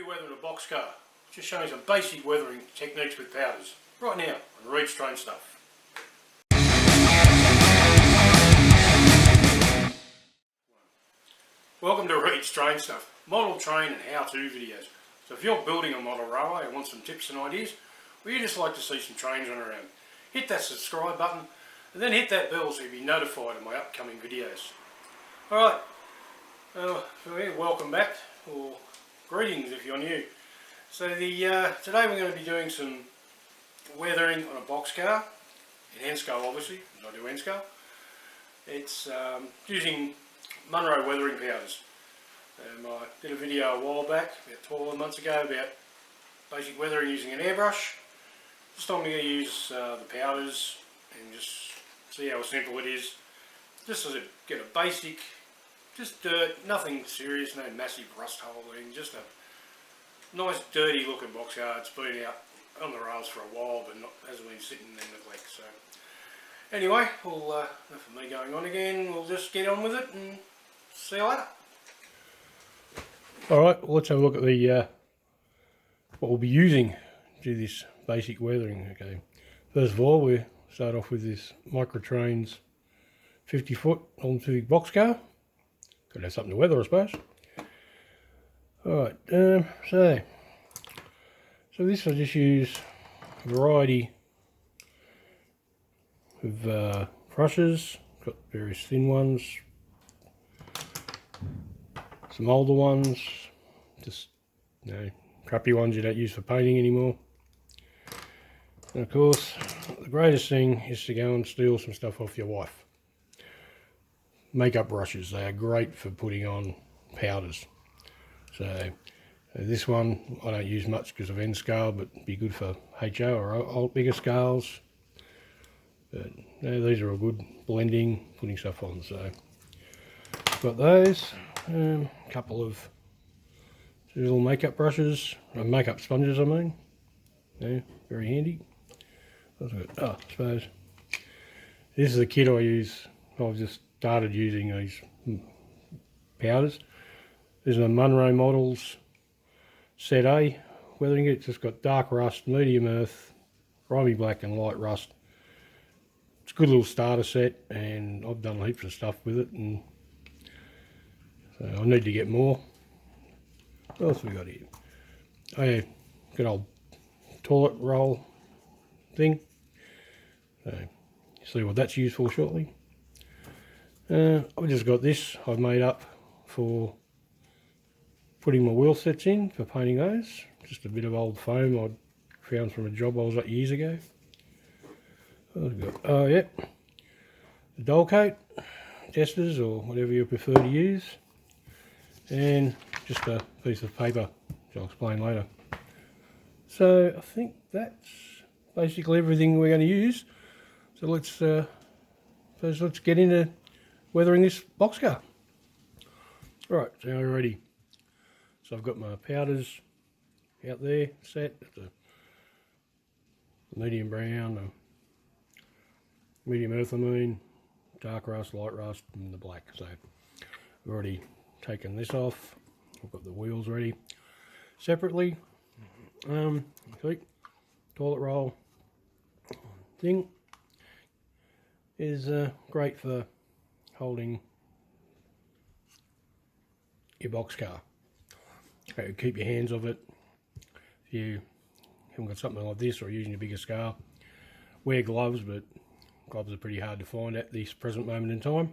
weathering a box car. Just showing some basic weathering techniques with powders. Right now on Reed's Train Stuff. Welcome to Reed's Train Stuff, model train and how-to videos. So if you're building a model railway and want some tips and ideas, or you just like to see some trains run around, hit that subscribe button and then hit that bell so you'll be notified of my upcoming videos. Alright, welcome back, or greetings if you're new. So today we're going to be doing some weathering on a box car, in Ensco obviously, I do Ensco. It's using Munro weathering powders. I did a video a while back, about 12 months ago, about basic weathering using an airbrush. This time we're going to use the powders and just see how simple it is. Just to get a basic, just dirt, nothing serious, no massive rust holding, just a nice dirty looking box car. It's been out on the rails for a while but hasn't been sitting in neglect. So anyway, enough of me going on again, we'll just get on with it and see you later. Alright, well, let's have a look at the what we'll be using to do this basic weathering. Okay, first of all we start off with this Microtrains 50 foot onto box car. Gotta have something to weather, I suppose. Alright, so this I just use a variety of brushes. Got various thin ones, some older ones, just crappy ones you don't use for painting anymore. And of course the greatest thing is to go and steal some stuff off your wife. Makeup brushes, they are great for putting on powders. So this one I don't use much because of N scale, but it'd be good for HO or bigger scales. But these are all good blending, putting stuff on. So got those, a couple of little makeup brushes, makeup sponges I mean. Yeah, very handy. I suppose this is the kit I use. I've just started using these powders. These are the Munro Models Set A weathering kit. It's just got dark rust, medium earth, grimy black and light rust. It's a good little starter set and I've done heaps of stuff with it, and so I need to get more. What else have we got here? Oh yeah, good old toilet roll thing. So you see what that's used for shortly. I've just got this I've made up for putting my wheel sets in for painting those. Just a bit of old foam I found from a job I was at years ago. Oh yeah, the dull coat testers or whatever you prefer to use, and just a piece of paper which I'll explain later. So I think that's basically everything we're going to use. So let's get into weathering this box car. Right, so now we're ready. So I've got my powders out there set. The medium brown, medium earth I mean, dark rust, light rust and the black. So I've already taken this off. I've got the wheels ready. Separately, toilet roll thing is great for holding your box car. Okay, keep your hands off it. If you haven't got something like this or using a bigger scale, wear gloves, but gloves are pretty hard to find at this present moment in time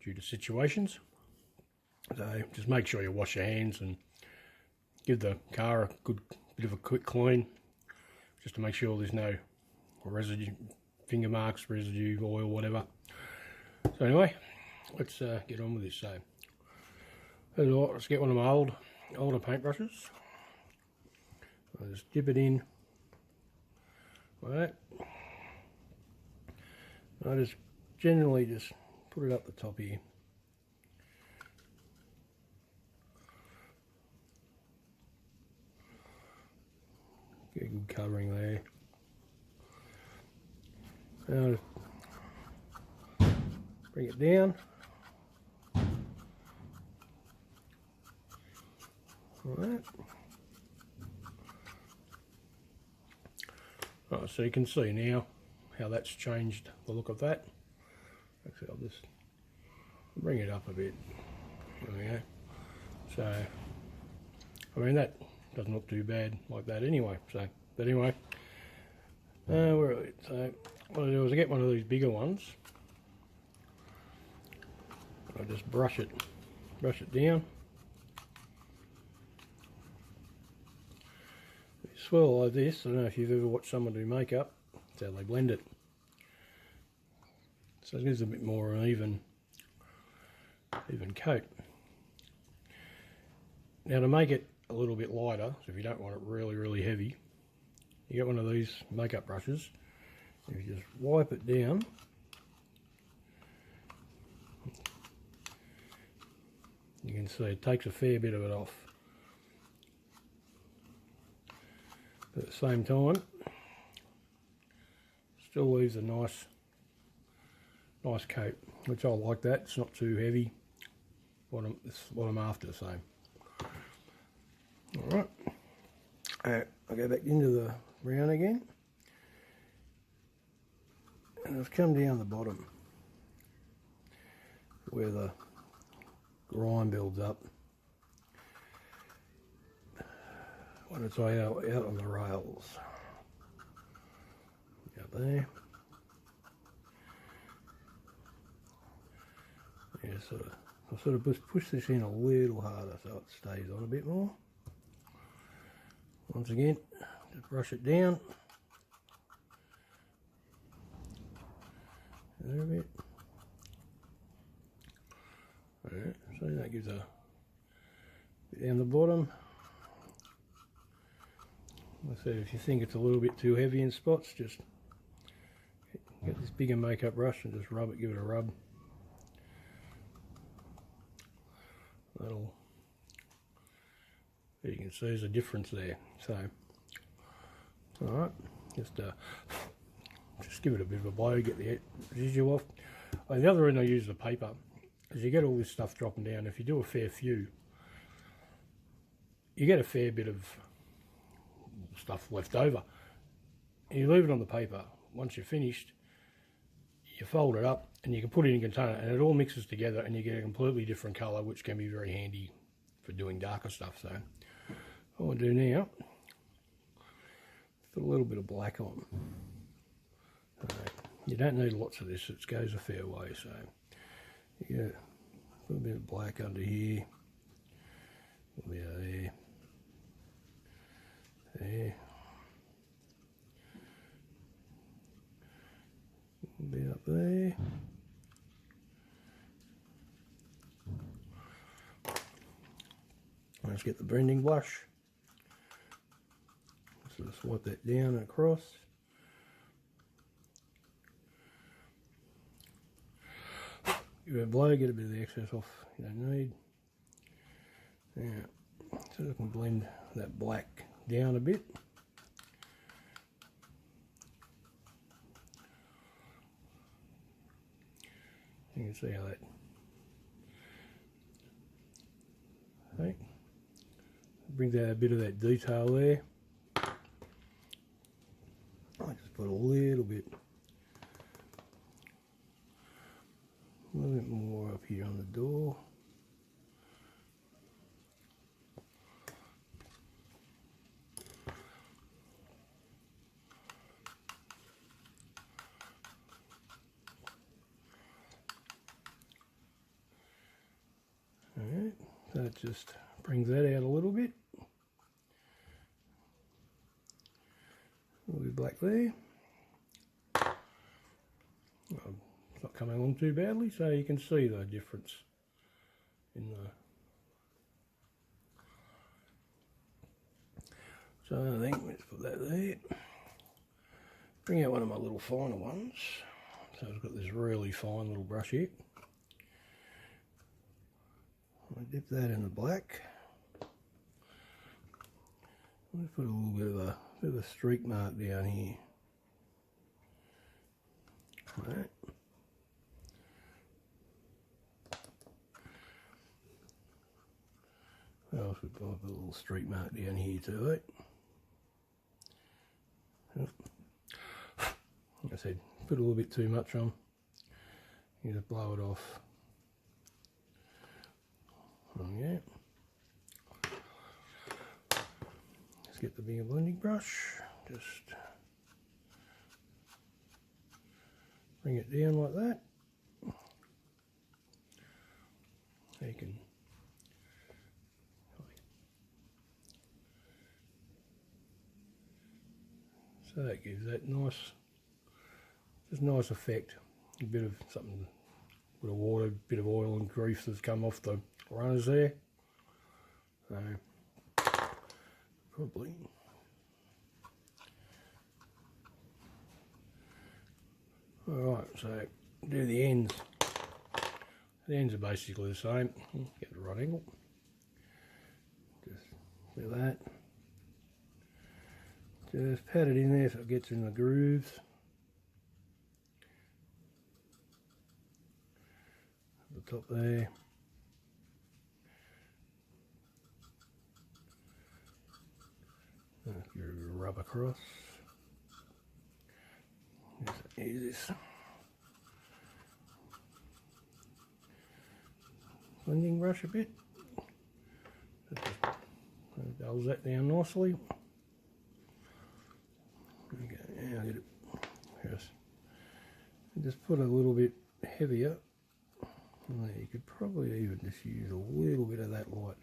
due to situations. So just make sure you wash your hands and give the car a good bit of a quick clean, just to make sure there's no residue, finger marks, residue, oil, whatever. So anyway, let's get on with this. So let's get one of my older paintbrushes. I'll just dip it in like that. I just generally just put it up the top here. Get a good covering there. Now bring it down. Alright. Right, so you can see now how that's changed the look of that. Actually, I'll just bring it up a bit. There we go. So, I mean, that doesn't look too bad like that anyway. So, but anyway, where are we? So, what I do is I get one of these bigger ones. I just brush it down. You swirl like this. I don't know if you've ever watched someone do makeup. That's how they blend it. So it gives a bit more of an even coat. Now to make it a little bit lighter, so if you don't want it really heavy, you get one of these makeup brushes. If you just wipe it down, you can see it takes a fair bit of it off. But at the same time, still leaves a nice coat, which I like that. It's not too heavy. It's what I'm after, so. Alright, I'll go back into the brown again, and I've come down the bottom where the grime builds up when it's out on the rails. Up there. Yeah, I'll sort of just push this in a little harder so it stays on a bit more. Once again, just brush it down. There a bit. Alright, so that gives a bit down the bottom. Like I said, if you think it's a little bit too heavy in spots, just get this bigger makeup brush and just rub it, give it a rub. You can see there's a difference there. So, alright, just give it a bit of a blow, get the residue off. The other reason I use the paper is you get all this stuff dropping down. If you do a fair few, you get a fair bit of stuff left over. And you leave it on the paper. Once you're finished, you fold it up and you can put it in a container and it all mixes together and you get a completely different colour, which can be very handy for doing darker stuff. So what I'll do now, put a little bit of black on. You don't need lots of this, it goes a fair way, so you get a little bit of black under here, a little bit of there, a little bit up there. Let's get the blending brush. So just wipe that down and across. Give it a blow, get a bit of the excess off you don't need. Yeah, so I can blend that black down a bit. You can see how that. Okay. Brings out a bit of that detail there. I just put a little bit more up here on the door. Alright, so it just brings that out a little bit. A little bit black there. Well, it's not coming along too badly, so you can see the difference in the. So I think let's put that there. Bring out one of my little finer ones. So I've got this really fine little brush here. I dip that in the black. Let's put a little bit of a streak mark down here. Right. What else we put? I'll put a little streak mark down here too, eh? Like I said, put a little bit too much on. You just blow it off. Yeah. Let's get the bigger blending brush. Just bring it down like that. So you can so that gives that nice, just nice effect. A bit of something, a bit of water, a bit of oil and grease that's come off the runners there. So probably alright, so do the ends. The ends are basically the same. Get the right angle. Just do that. Just pat it in there so it gets in the grooves. At the top there. Give it a rub across. Just use this blending brush a bit. Just dulls that down nicely. Okay, now get it. Just put a little bit heavier. You could probably even just use a little bit of that light.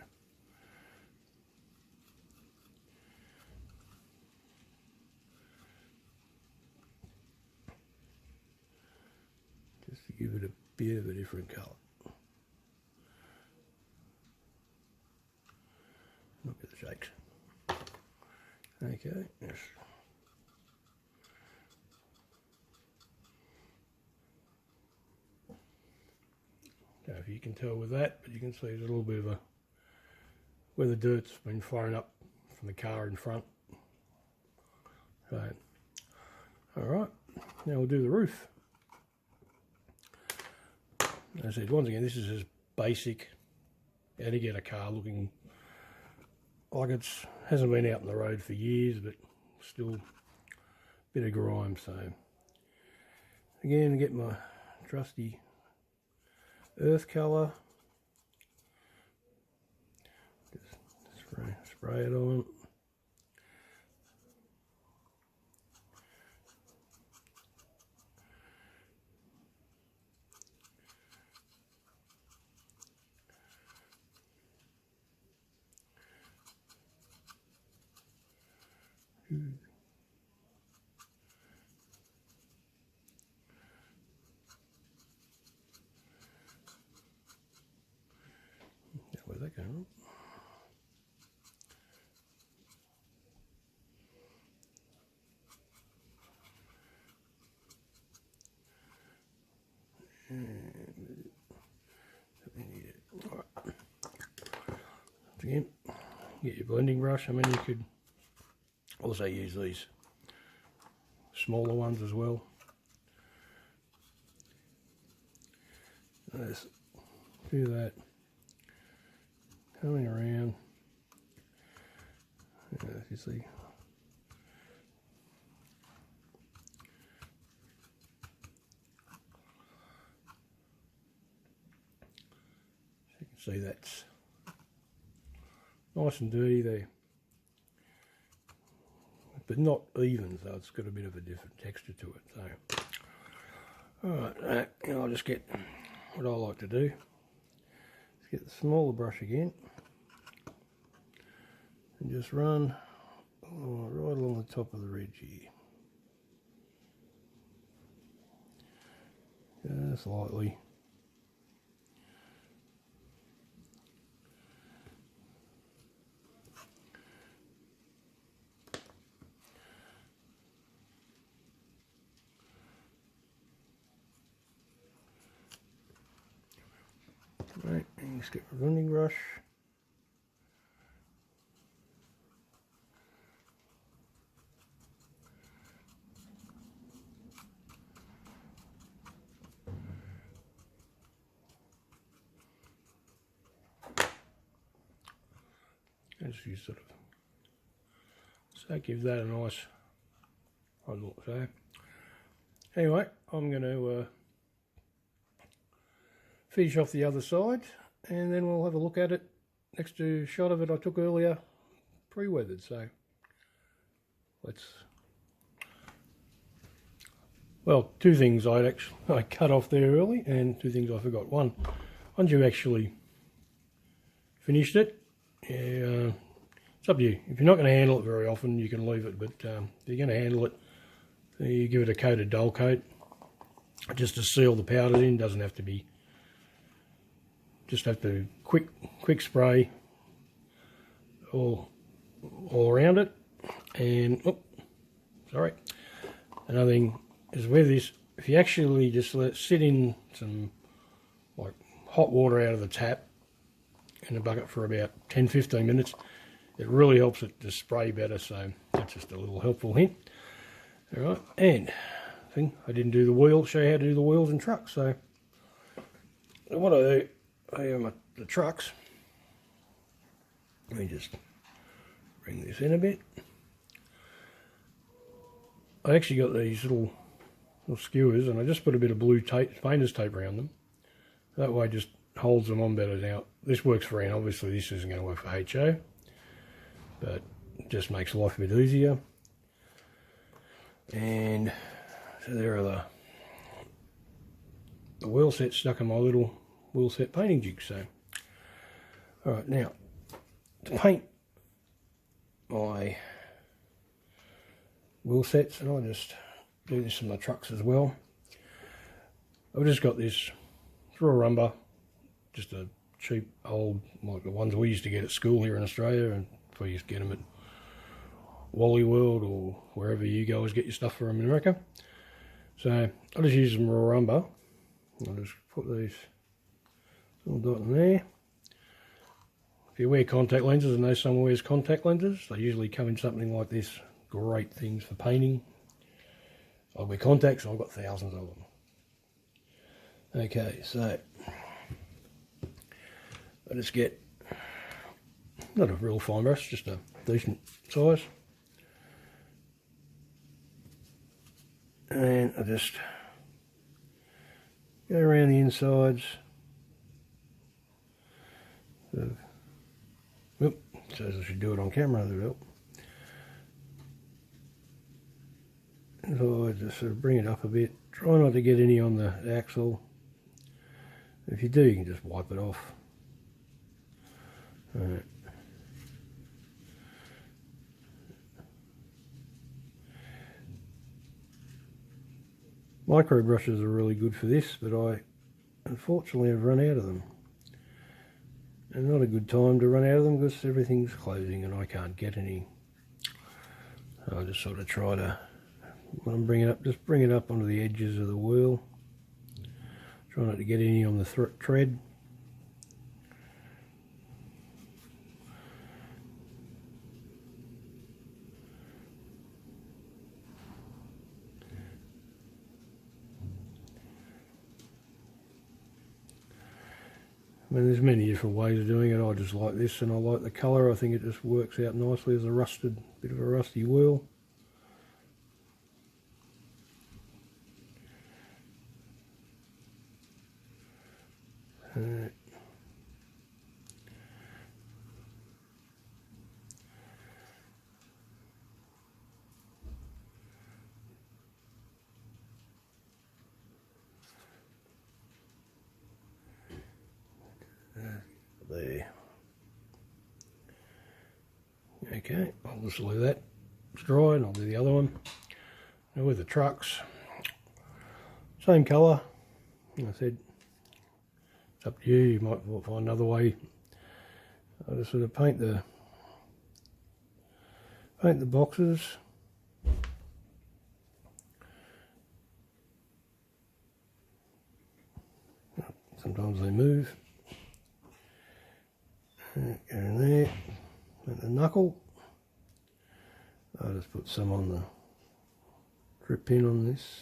Just to give it a bit of a different colour. Look at the shakes. Okay, yes. Don't know if you can tell with that, but you can see there's a little bit of a, where the dirt's been flown up from the car in front. So, alright, now we'll do the roof. As I said, once again, this is as basic how to get a car looking like it's hasn't been out on the road for years, but still a bit of grime. So again, get my trusty earth colour, just spray it on. Where's that going? Alright. Again, get your blending brush. I mean, you could also use these smaller ones as well. Let's do that. Coming around. As you see. You can see that's nice and dirty there, but not even, so it's got a bit of a different texture to it. So, alright, I'll just get what I like to do. Let's get the smaller brush again and just run right along the top of the ridge here. Just lightly. Right, and just get my blending brush. as you sort of, so give that a nice, I thought so. Anyway, I'm going to finish off the other side, and then we'll have a look at it next to a shot of it I took earlier, pre-weathered. So let's, well, two things I cut off there early, and two things I forgot. One, once you've actually finished it, yeah, it's up to you. If you're not going to handle it very often, you can leave it, but if you're going to handle it, you give it a coat of dull coat just to seal the powder in. Doesn't have to be, just have to quick spray all around it. And sorry, another thing is with this, if you actually just let it sit in some like hot water out of the tap in a bucket for about 10-15 minutes, it really helps it to spray better. So that's just a little helpful hint. All right, and thing, I didn't do the wheel, show you how to do the wheels and trucks. So what I do, I have the trucks. Let me just bring this in a bit. I actually got these little skewers, and I just put a bit of blue tape, painter's tape around them. That way it just holds them on better. Now, this works for N, obviously this isn't going to work for HO, but it just makes life a bit easier. And so there are the wheel sets stuck in my little wheel set painting jig. So, alright, now to paint my wheel sets, and I'll just do this in my trucks as well. I've just got this Rurumba, just a cheap old, like the ones we used to get at school here in Australia, and we used to get them at Wally World or wherever you guys get your stuff from in America. So I'll just use some Rurumba. I'll just put these little dot in there. If you wear contact lenses, and know someone wears contact lenses, they usually come in something like this. Great things for painting. I wear contacts, I've got thousands of them. Okay, so I just get, not a real fine brush, just a decent size. And I just go around the insides. Oop, says I should do it on camera, that'll help. So I just sort of bring it up a bit. Try not to get any on the axle. If you do, you can just wipe it off. Alright. Micro brushes are really good for this, but I unfortunately have run out of them. And not a good time to run out of them because everything's closing and I can't get any. So I just sort of try to, when I'm bringing it up, just bring it up onto the edges of the wheel. Try not to get any on the tread. I mean, there's many different ways of doing it. I just like this, and I like the colour. I think it just works out nicely as a rusted, bit of a rusty wheel. There. Okay, I'll just leave that dry and I'll do the other one. Now with the trucks, same colour. Like I said, it's up to you. You might find another way. I'll just sort of paint the boxes. Sometimes they move. Go in there, and the knuckle. I'll just put some on the drip pin on this.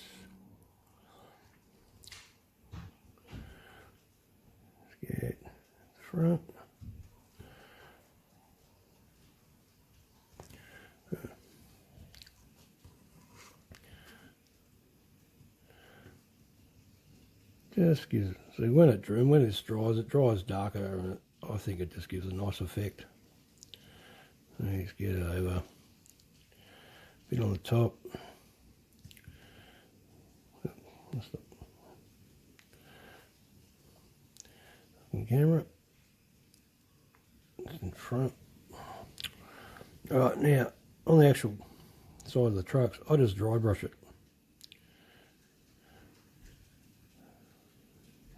Let's get the front. Just gives, see when this dries, it dries darker, and I think it just gives a nice effect. Let's get it over, a bit on the top. Camera in front. Alright, now on the actual side of the trucks, I just dry brush it.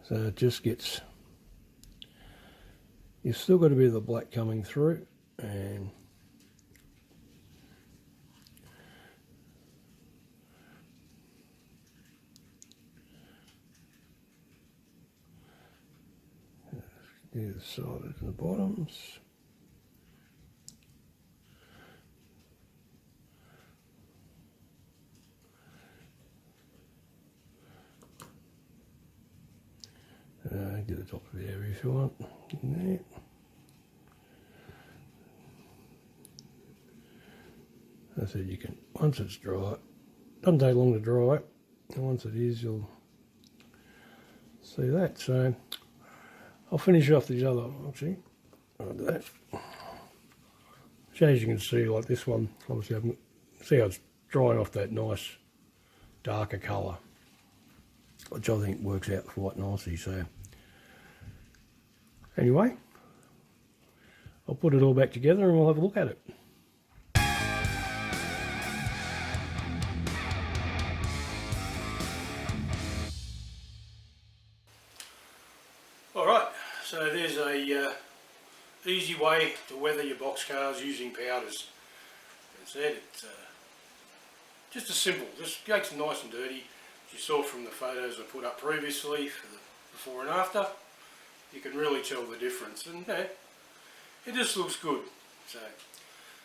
So it just gets, you've still got a bit of the black coming through, and do the sides and the bottoms. Do the top of the area if you want. There. I said you can, once it's dry, doesn't take long to dry, and once it is you'll see that. So I'll finish off these other, actually, I'll do that. So as you can see, like this one, obviously I can see how it's drying off that nice darker colour, which I think works out quite nicely. So anyway, I'll put it all back together and we'll have a look at it. Alright, so there's a easy way to weather your box cars using powders. As I said, it's just as simple, just makes them nice and dirty. As you saw from the photos I put up previously for the before and after, you can really tell the difference, and it just looks good.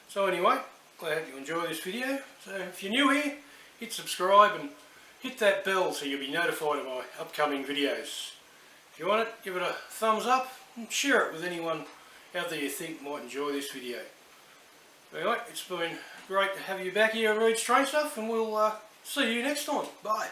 So anyway, glad you enjoy this video. So if you're new here, hit subscribe and hit that bell so you'll be notified of my upcoming videos. If you want it, give it a thumbs up and share it with anyone out there you think might enjoy this video. Anyway, it's been great to have you back here at Reed's Train Stuff, and we'll see you next time. Bye.